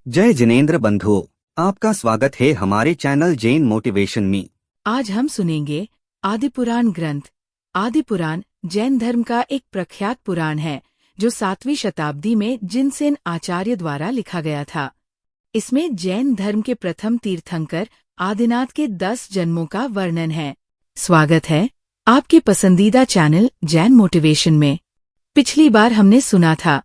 जय जिनेंद्र बंधुओं, आपका स्वागत है हमारे चैनल जैन मोटिवेशन में। आज हम सुनेंगे आदिपुराण ग्रंथ। आदिपुराण जैन धर्म का एक प्रख्यात पुराण है जो 7वीं शताब्दी में जिनसेन आचार्य द्वारा लिखा गया था। इसमें जैन धर्म के प्रथम तीर्थंकर आदिनाथ के 10 जन्मों का वर्णन है। स्वागत है आपके पसंदीदा चैनल जैन मोटिवेशन में। पिछली बार हमने सुना था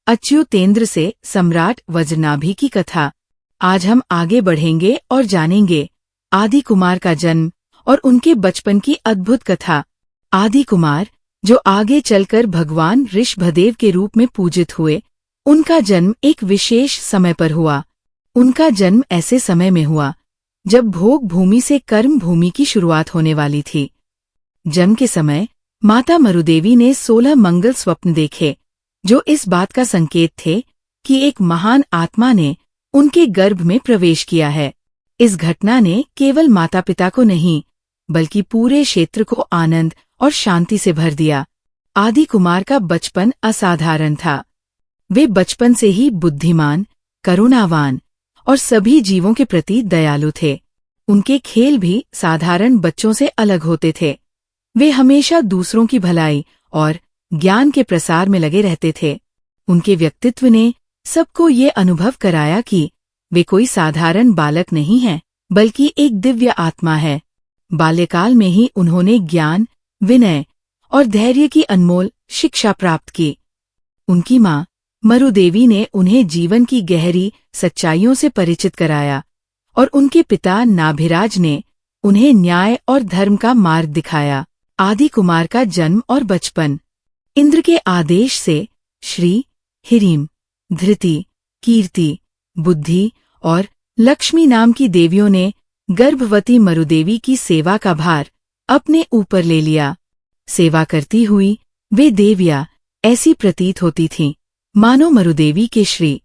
अच्युतेंद्र से सम्राट वज्रनाभि की कथा। आज हम आगे बढ़ेंगे और जानेंगे आदि कुमार का जन्म और उनके बचपन की अद्भुत कथा। आदि कुमार जो आगे चलकर भगवान ऋषभदेव के रूप में पूजित हुए, उनका जन्म एक विशेष समय पर हुआ। उनका जन्म ऐसे समय में हुआ जब भोग भूमि से कर्म भूमि की शुरुआत होने वाली थी। जन्म के समय माता मरुदेवी ने 16 मंगल स्वप्न देखे जो इस बात का संकेत थे कि एक महान आत्मा ने उनके गर्भ में प्रवेश किया है। इस घटना ने केवल माता पिता को नहीं बल्कि पूरे क्षेत्र को आनंद और शांति से भर दिया। आदि कुमार का बचपन असाधारण था। वे बचपन से ही बुद्धिमान, करुणावान और सभी जीवों के प्रति दयालु थे। उनके खेल भी साधारण बच्चों से अलग होते थे। वे हमेशा दूसरों की भलाई और ज्ञान के प्रसार में लगे रहते थे। उनके व्यक्तित्व ने सबको ये अनुभव कराया कि वे कोई साधारण बालक नहीं हैं, बल्कि एक दिव्य आत्मा है। बाल्यकाल में ही उन्होंने ज्ञान, विनय और धैर्य की अनमोल शिक्षा प्राप्त की। उनकी माँ मरुदेवी ने उन्हें जीवन की गहरी सच्चाइयों से परिचित कराया और उनके पिता नाभिराज ने उन्हें न्याय और धर्म का मार्ग दिखाया। आदि कुमार का जन्म और बचपन। इंद्र के आदेश से श्री, हिरीम, धृति, कीर्ति, बुद्धि और लक्ष्मी नाम की देवियों ने गर्भवती मरुदेवी की सेवा का भार अपने ऊपर ले लिया। सेवा करती हुई वे देवियाँ ऐसी प्रतीत होती थीं मानो मरुदेवी के श्री,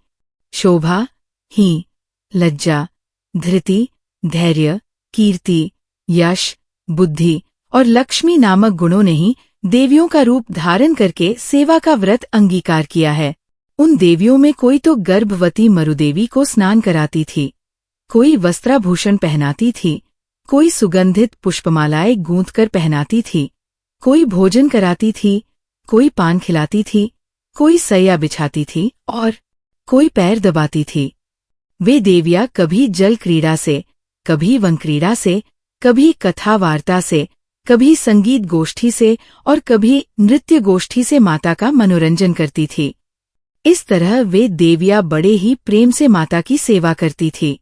शोभा, ही, लज्जा, धृति, धैर्य, कीर्ति, यश, बुद्धि और लक्ष्मी नामक गुणों ने ही देवियों का रूप धारण करके सेवा का व्रत अंगीकार किया है। उन देवियों में कोई तो गर्भवती मरुदेवी को स्नान कराती थी, कोई वस्त्राभूषण पहनाती थी, कोई सुगंधित पुष्पमालाएं गूंथकर पहनाती थी, कोई भोजन कराती थी, कोई पान खिलाती थी, कोई सैया बिछाती थी और कोई पैर दबाती थी। वे देवियाँ कभी जल क्रीड़ा से, कभी वन क्रीड़ा से, कभी कथा वार्ता से, कभी संगीत गोष्ठी से और कभी नृत्य गोष्ठी से माता का मनोरंजन करती थी। इस तरह वे देवियाँ बड़े ही प्रेम से माता की सेवा करती थी।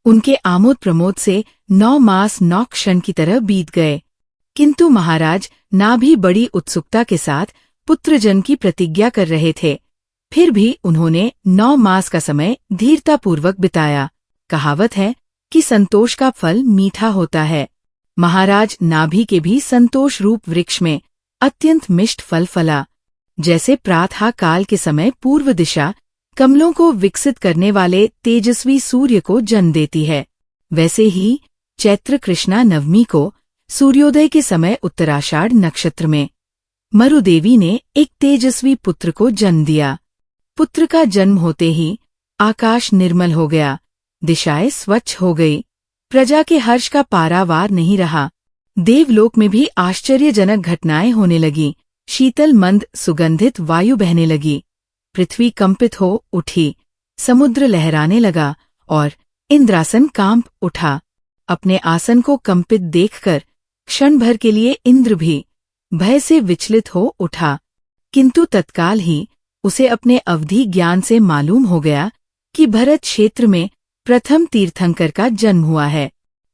उनके आमोद प्रमोद से 9 मास 9 क्षण की तरह बीत गए, किंतु महाराज नाभि बड़ी उत्सुकता के साथ पुत्र जन्म की प्रतिज्ञा कर रहे थे। फिर भी उन्होंने 9 मास का समय धीरतापूर्वक बिताया। कहावत है कि संतोष का फल मीठा होता है। महाराज नाभि के भी संतोष रूप वृक्ष में अत्यंत मिष्ट फल फला। जैसे प्रातः काल के समय पूर्व दिशा कमलों को विकसित करने वाले तेजस्वी सूर्य को जन्म देती है, वैसे ही चैत्र कृष्णा नवमी को सूर्योदय के समय उत्तराषाढ़ नक्षत्र में मरुदेवी ने एक तेजस्वी पुत्र को जन्म दिया। पुत्र का जन्म होते ही आकाश निर्मल हो गया, दिशाएं स्वच्छ हो गई, प्रजा के हर्ष का पारावार नहीं रहा। देवलोक में भी आश्चर्यजनक घटनाएं होने लगी। शीतल मंद सुगंधित वायु बहने लगी, पृथ्वी कंपित हो उठी, समुद्र लहराने लगा और इंद्रासन कांप उठा। अपने आसन को कंपित देखकर क्षण भर के लिए इंद्र भी भय से विचलित हो उठा, किंतु तत्काल ही उसे अपने अवधि ज्ञान से मालूम हो गया कि भरत क्षेत्र में प्रथम तीर्थंकर का जन्म हुआ है।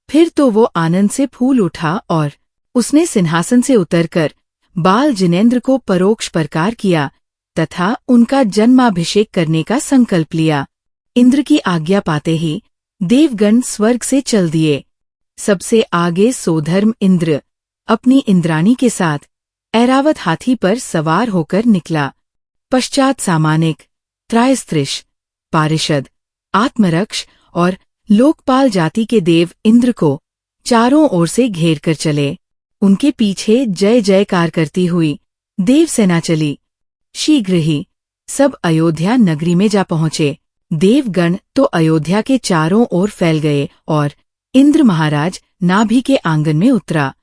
फिर तो वो आनंद से फूल उठा और उसने सिंहासन से उतरकर बाल जिनेंद्र को परोक्ष प्रकार किया तथा उनका जन्माभिषेक करने का संकल्प लिया। इंद्र की आज्ञा पाते ही देवगण स्वर्ग से चल दिए। सबसे आगे सोधर्म इंद्र अपनी इंद्राणी के साथ ऐरावत हाथी पर सवार होकर निकला। पश्चात सामानिक, त्रायस्त्रिश, पारिषद, आत्मरक्ष और लोकपाल जाति के देव इंद्र को चारों ओर से घेर कर चले। उनके पीछे जय जयकार करती हुई देवसेना चली। शीघ्र ही सब अयोध्या नगरी में जा पहुंचे। देवगण तो अयोध्या के चारों ओर फैल गए और इंद्र महाराज नाभि के आंगन में उतरा।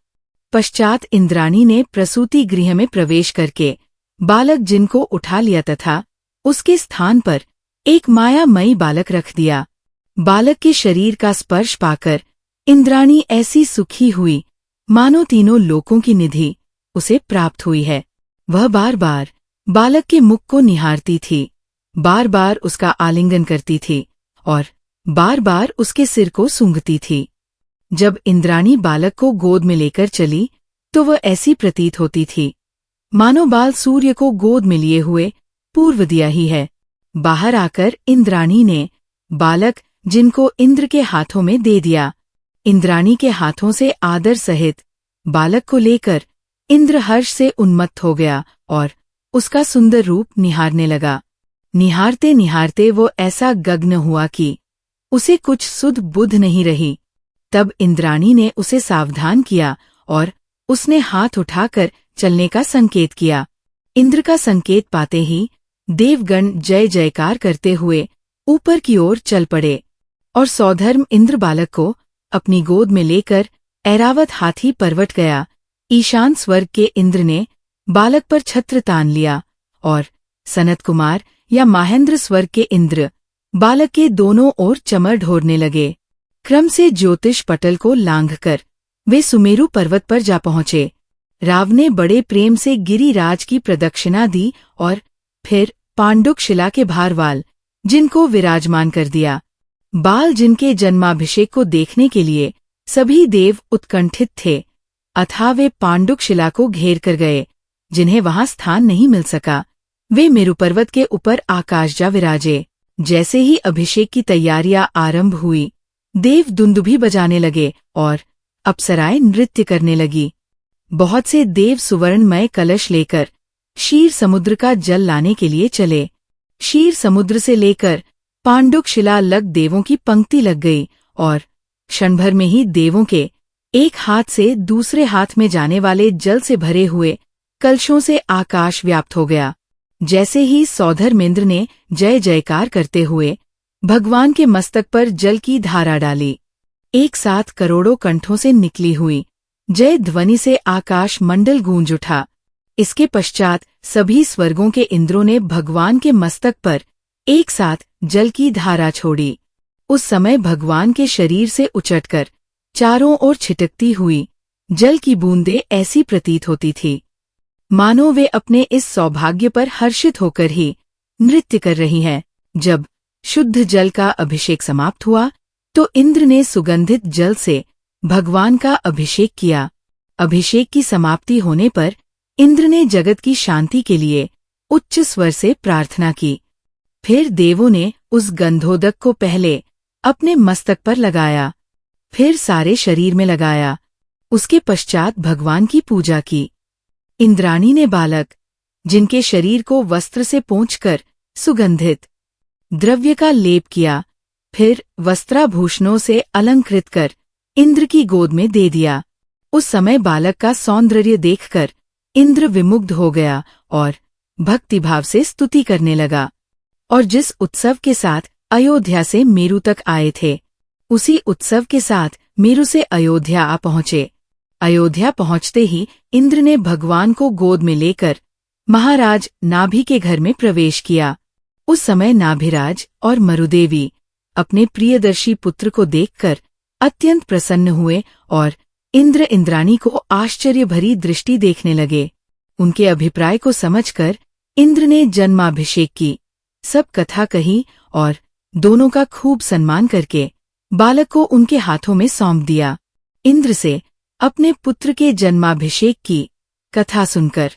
पश्चात इंद्राणी ने प्रसूति गृह में प्रवेश करके बालक जिनको उठा लिया तथा उसके स्थान पर एक मायामयी बालक रख दिया। बालक के शरीर का स्पर्श पाकर इंद्राणी ऐसी सुखी हुई मानो तीनों लोकों की निधि उसे प्राप्त हुई है। वह बार बार बालक के मुख को निहारती थी, बार बार उसका आलिंगन करती थी और बार बार उसके सिर को सूंघती थी। जब इंद्राणी बालक को गोद में लेकर चली तो वह ऐसी प्रतीत होती थी मानो बाल सूर्य को गोद में लिए हुए पूर्व दिया ही है। बाहर आकर इंद्राणी ने बालक जिनको इंद्र के हाथों में दे दिया। इंद्राणी के हाथों से आदर सहित बालक को लेकर इंद्र हर्ष से उन्मत्त हो गया और उसका सुंदर रूप निहारने लगा। निहारते निहारते वो ऐसा गग्न हुआ कि उसे कुछ सुध बुध नहीं रही। तब इंद्राणी ने उसे सावधान किया और उसने हाथ उठाकर चलने का संकेत किया। इंद्र का संकेत पाते ही देवगण जय जयकार करते हुए ऊपर की ओर चल पड़े और सौधर्म इंद्र बालक को अपनी गोद में लेकर ऐरावत हाथी परवट गया। ईशान स्वर्ग के इंद्र ने बालक पर छत्र तान लिया और सनत कुमार या महेंद्र स्वर्ग के इंद्र बालक के दोनों ओर चमर ढोरने लगे। क्रम से ज्योतिष पटल को लांघकर वे सुमेरु पर्वत पर जा पहुंचे। राव ने बड़े प्रेम से गिरिराज की प्रदक्षिणा दी और फिर पांडुक शिला के भारवाल जिनको विराजमान कर दिया। बाल जिनके जन्माभिषेक को देखने के लिए सभी देव उत्कंठित थे, अथवा वे पांडुक शिला को घेर कर गए। जिन्हें वहां स्थान नहीं मिल सका वे मेरु पर्वत के ऊपर आकाश जा विराजे। जैसे ही अभिषेक की तैयारियां आरंभ हुई, देव दुंदुभी बजाने लगे और अप्सराएं नृत्य करने लगी। बहुत से देव सुवर्णमय कलश लेकर क्षीर समुद्र का जल लाने के लिए चले। क्षीर समुद्र से लेकर पांडुक शिला लग देवों की पंक्ति लग गई और क्षण भर में ही देवों के एक हाथ से दूसरे हाथ में जाने वाले जल से भरे हुए कलशों से आकाश व्याप्त हो गया। जैसे ही सौधर्मेंद्र ने जय जयकार करते हुए भगवान के मस्तक पर जल की धारा डाली, एक साथ करोड़ों कंठों से निकली हुई जय ध्वनि से आकाश मंडल गूंज उठा। इसके पश्चात सभी स्वर्गों के इंद्रों ने भगवान के मस्तक पर एक साथ जल की धारा छोड़ी। उस समय भगवान के शरीर से उचटकर चारों ओर छिटकती हुई जल की बूंदें ऐसी प्रतीत होती थी मानो वे अपने इस सौभाग्य पर हर्षित होकर ही नृत्य कर रही हैं। जब शुद्ध जल का अभिषेक समाप्त हुआ तो इंद्र ने सुगंधित जल से भगवान का अभिषेक किया। अभिषेक की समाप्ति होने पर इंद्र ने जगत की शांति के लिए उच्च स्वर से प्रार्थना की। फिर देवों ने उस गंधोदक को पहले अपने मस्तक पर लगाया, फिर सारे शरीर में लगाया। उसके पश्चात भगवान की पूजा की। इंद्राणी ने बालक जिनके शरीर को वस्त्र से पोंछकर सुगंधित द्रव्य का लेप किया, फिर वस्त्राभूषणों से अलंकृत कर इंद्र की गोद में दे दिया। उस समय बालक का सौंदर्य देखकर इंद्र विमुग्ध हो गया और भक्तिभाव से स्तुति करने लगा। और जिस उत्सव के साथ अयोध्या से मेरु तक आए थे, उसी उत्सव के साथ मेरु से अयोध्या आ पहुंचे। अयोध्या पहुंचते ही इंद्र ने भगवान को गोद में लेकर महाराज नाभि के घर में प्रवेश किया। उस समय नाभिराज और मरुदेवी अपने प्रियदर्शी पुत्र को देखकर अत्यंत प्रसन्न हुए और इंद्र इंद्राणी को आश्चर्य भरी दृष्टि देखने लगे। उनके अभिप्राय को समझकर इंद्र ने जन्माभिषेक की सब कथा कही और दोनों का खूब सम्मान करके बालक को उनके हाथों में सौंप दिया। इंद्र से अपने पुत्र के जन्माभिषेक की कथा सुनकर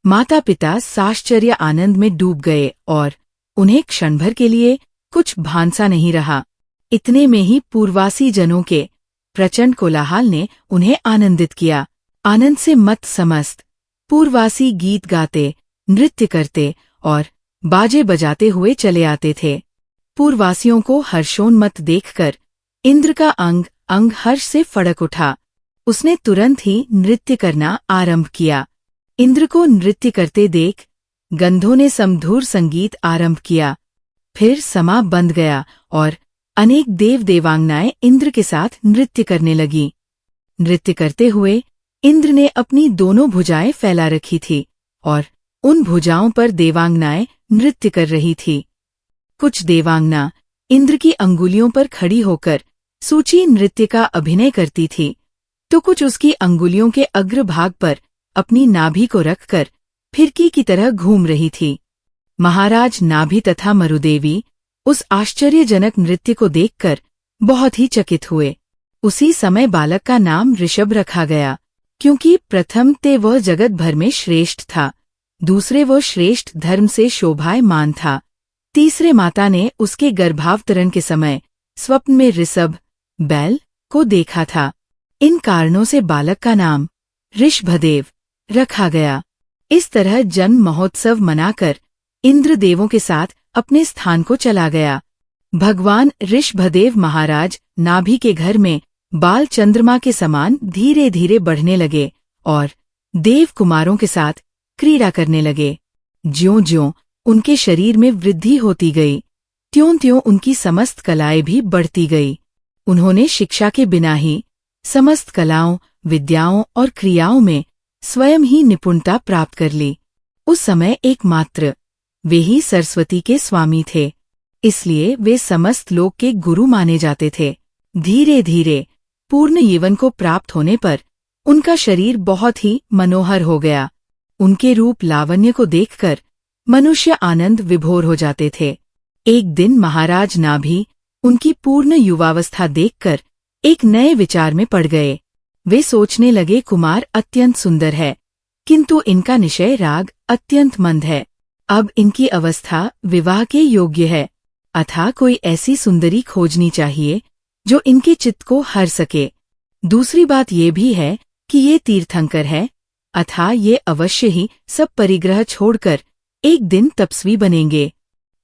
माता पिता साश्चर्य आनंद में डूब गए और उन्हें क्षण भर के लिए कुछ भानसा नहीं रहा। इतने में ही पूर्वासी जनों के प्रचंड कोलाहल ने उन्हें आनंदित किया। आनंद से मत समस्त पूर्वासी गीत गाते, नृत्य करते और बाजे बजाते हुए चले आते थे। पूर्ववासियों को हर्षोन्मत्त देखकर इंद्र का अंग अंग हर्ष से फड़क उठा। उसने तुरंत ही नृत्य करना आरंभ किया। इंद्र को नृत्य करते देख गंधों ने समधुर संगीत आरंभ किया। फिर समा बंध गया और अनेक देव देवांगनाएं इंद्र के साथ नृत्य करने लगी। नृत्य करते हुए इंद्र ने अपनी दोनों भुजाएं फैला रखी थी और उन भुजाओं पर देवांगनाएं नृत्य कर रही थी। कुछ देवांगना इंद्र की अंगुलियों पर खड़ी होकर सूची नृत्य का अभिनय करती थी, तो कुछ उसकी अंगुलियों के अग्रभाग पर अपनी नाभि को रखकर फिरकी की तरह घूम रही थी। महाराज नाभि तथा मरुदेवी उस आश्चर्यजनक नृत्य को देखकर बहुत ही चकित हुए। उसी समय बालक का नाम ऋषभ रखा गया, क्योंकि प्रथम ते वह जगत भर में श्रेष्ठ था, दूसरे वह श्रेष्ठ धर्म से शोभायमान था, तीसरे माता ने उसके गर्भावतरण के समय स्वप्न में ऋषभ बैल को देखा था। इन कारणों से बालक का नाम ऋषभदेव रखा गया। इस तरह जन्म महोत्सव मनाकर इंद्र देवों के साथ अपने स्थान को चला गया। भगवान ऋषभदेव महाराज नाभि के घर में बाल चंद्रमा के समान धीरे धीरे बढ़ने लगे और देव कुमारों के साथ क्रीड़ा करने लगे। ज्यों-ज्यों उनके शरीर में वृद्धि होती गई, त्यों-त्यों उनकी समस्त कलाएं भी बढ़ती गई। उन्होंने शिक्षा के बिना ही समस्त कलाओं, विद्याओं और क्रियाओं में स्वयं ही निपुणता प्राप्त कर ली। उस समय एकमात्र वे ही सरस्वती के स्वामी थे, इसलिए वे समस्त लोक के गुरु माने जाते थे। धीरे धीरे पूर्ण यौवन को प्राप्त होने पर उनका शरीर बहुत ही मनोहर हो गया। उनके रूप लावण्य को देखकर मनुष्य आनंद विभोर हो जाते थे। एक दिन महाराज नाभि उनकी पूर्ण युवावस्था देखकर एक नए विचार में पड़ गए। वे सोचने लगे, कुमार अत्यंत सुंदर है, किंतु इनका निश्चय राग अत्यंत मंद है। अब इनकी अवस्था विवाह के योग्य है, अतः कोई ऐसी सुंदरी खोजनी चाहिए जो इनके चित्त को हर सके। दूसरी बात ये भी है कि ये तीर्थंकर है, अतः ये अवश्य ही सब परिग्रह छोड़कर एक दिन तपस्वी बनेंगे।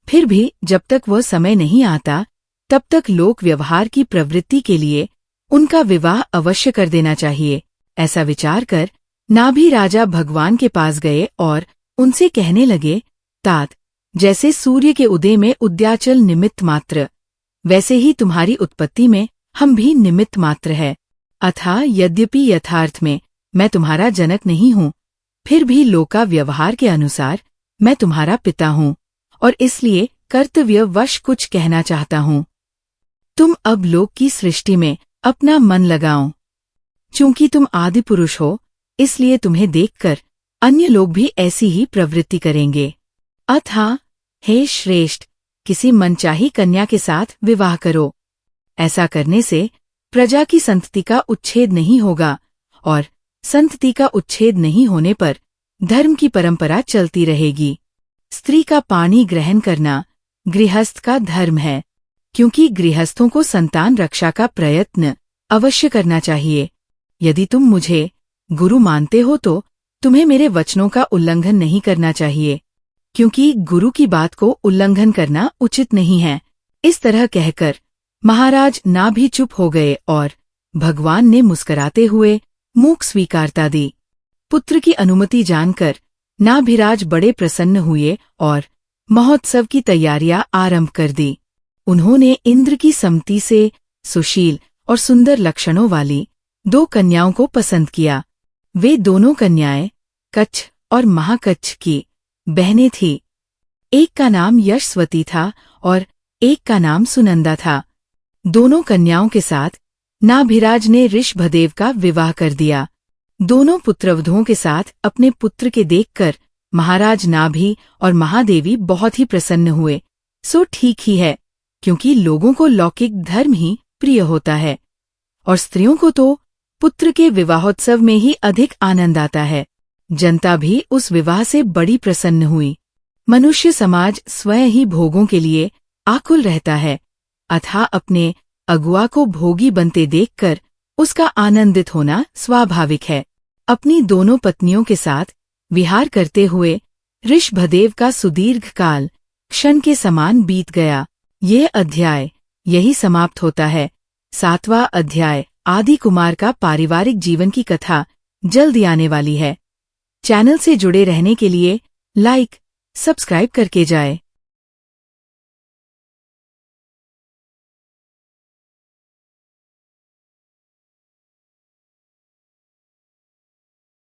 फिर भी जब तक वह समय नहीं आता, तब तक लोक व्यवहार की प्रवृत्ति के लिए उनका विवाह अवश्य कर देना चाहिए। ऐसा विचार कर नाभि राजा भगवान के पास गए और उनसे कहने लगे, तात, जैसे सूर्य के उदय में उद्याचल निमित्त मात्र, वैसे ही तुम्हारी उत्पत्ति में हम भी निमित्त मात्र है। अतः यद्यपि यथार्थ में मैं तुम्हारा जनक नहीं हूँ, फिर भी लोका व्यवहार के अनुसार मैं तुम्हारा पिता हूँ और इसलिए कर्तव्यवश कुछ कहना चाहता हूँ। तुम अब लोक की सृष्टि में अपना मन लगाओ। चूंकि तुम आदि पुरुष हो, इसलिए तुम्हें देखकर अन्य लोग भी ऐसी ही प्रवृत्ति करेंगे। अतः हे श्रेष्ठ, किसी मनचाही कन्या के साथ विवाह करो। ऐसा करने से प्रजा की संतति का उच्छेद नहीं होगा और संतति का उच्छेद नहीं होने पर धर्म की परंपरा चलती रहेगी। स्त्री का पानी ग्रहण करना गृहस्थ का धर्म है, क्योंकि गृहस्थों को संतान रक्षा का प्रयत्न अवश्य करना चाहिए। यदि तुम मुझे गुरु मानते हो तो तुम्हें मेरे वचनों का उल्लंघन नहीं करना चाहिए, क्योंकि गुरु की बात को उल्लंघन करना उचित नहीं है। इस तरह कहकर महाराज नाभि चुप हो गए और भगवान ने मुस्कुराते हुए मूक स्वीकारता दी। पुत्र की अनुमति जानकर नाभिराज बड़े प्रसन्न हुए और महोत्सव की तैयारियां आरंभ कर दी। उन्होंने इंद्र की सम्मति से सुशील और सुंदर लक्षणों वाली 2 कन्याओं को पसंद किया। वे दोनों कन्याएं कच्छ और महाकच्छ की बहनें थीं। एक का नाम यशस्वती था और एक का नाम सुनंदा था। दोनों कन्याओं के साथ नाभिराज ने ऋषभदेव का विवाह कर दिया। दोनों पुत्रवधुओं के साथ अपने पुत्र के देखकर महाराज नाभि और महादेवी बहुत ही प्रसन्न हुए। सो ठीक ही है, क्योंकि लोगों को लौकिक धर्म ही प्रिय होता है और स्त्रियों को तो पुत्र के विवाहोत्सव में ही अधिक आनंद आता है। जनता भी उस विवाह से बड़ी प्रसन्न हुई। मनुष्य समाज स्वयं ही भोगों के लिए आकुल रहता है, अतः अपने अगुआ को भोगी बनते देखकर उसका आनंदित होना स्वाभाविक है। अपनी दोनों पत्नियों के साथ विहार करते हुए ऋषभदेव का सुदीर्घ काल क्षण के समान बीत गया। यह अध्याय यही समाप्त होता है। 7वां अध्याय आदि कुमार का पारिवारिक जीवन की कथा जल्द आने वाली है। चैनल से जुड़े रहने के लिए लाइक, सब्सक्राइब करके जाएं।